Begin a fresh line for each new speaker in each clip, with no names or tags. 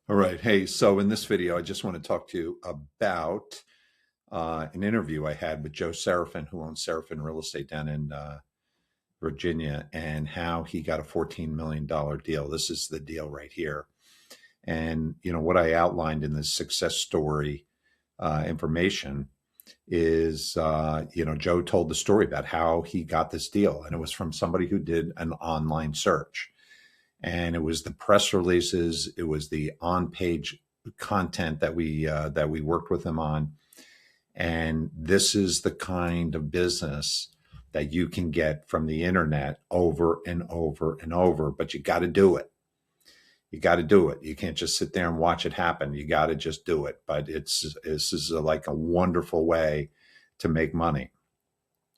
All right. Hey, so in this video, I just want to talk to you about an interview I had with Joe Serafin, who owns Serafin Real Estate down in Virginia, and how he got a $14 million deal. This is the deal right here. And, what I outlined in this success story information is, Joe told the story about how he got this deal. And it was from somebody who did an online search. And it was the press releases, it was the on-page content that we worked with him on. And this is the kind of business that you can get from the internet over and over and over, but you got to do it. You got to do it. You can't just sit there and watch it happen. You got to just do it. But this is like a wonderful way to make money.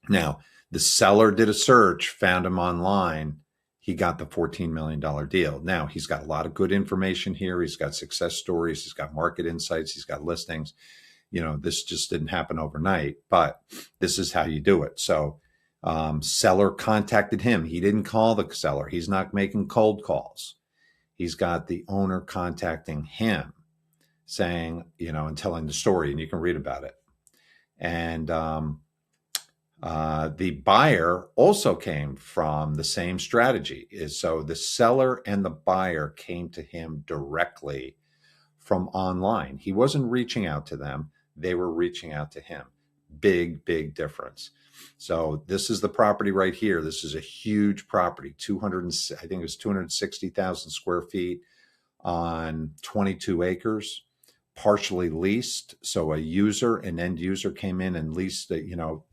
Now, the seller did a search, found him online. He got the $14 million deal. Now, he's got a lot of good information here. He's got success stories. He's got market insights. He's got listings. This just didn't happen overnight, but this is how you do it. So seller contacted him. He didn't call the seller. He's not making cold calls. He's got the owner contacting him saying, and telling the story, and you can read about it. And the buyer also came from the same strategy. So the seller and the buyer came to him directly from online. He wasn't reaching out to them. They were reaching out to him. Big, big difference. So this is the property right here. This is a huge property, I think it was 260,000 square feet on 22 acres, partially leased. So an end user came in and leased it,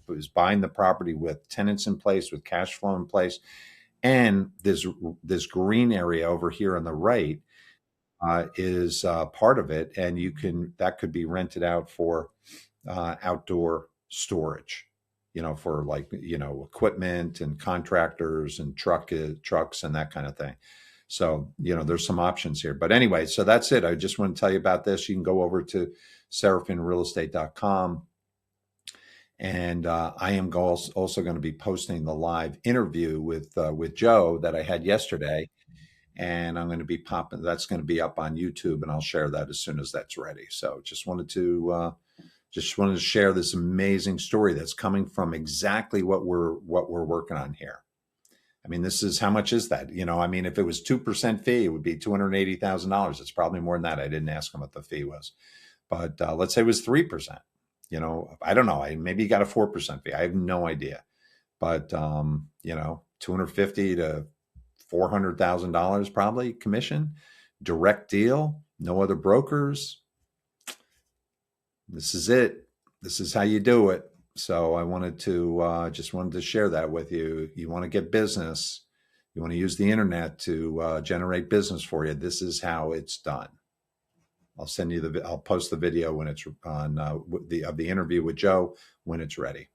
was buying the property with tenants in place, with cash flow in place. And this green area over here on the right is part of it. And that could be rented out for outdoor storage, for equipment and contractors and trucks and that kind of thing. So, there's some options here. But anyway, so that's it. I just want to tell you about this. You can go over to serafinrealestate.com. And I am also going to be posting the live interview with Joe that I had yesterday. And I'm going to be that's going to be up on YouTube, and I'll share that as soon as that's ready. So just wanted to share this amazing story that's coming from exactly what we're working on here. I mean, how much is that? If it was 2% fee, it would be $280,000. It's probably more than that. I didn't ask him what the fee was, but let's say it was 3%. I don't know. Maybe he got a 4% fee. I have no idea, but $250 to $400,000 probably commission, direct deal, no other brokers. This is it. This is how you do it. So I wanted to wanted to share that with you. You want to get business. You want to use the internet to generate business for you. This is how it's done. I'll post the video when it's on of the interview with Joe when it's ready.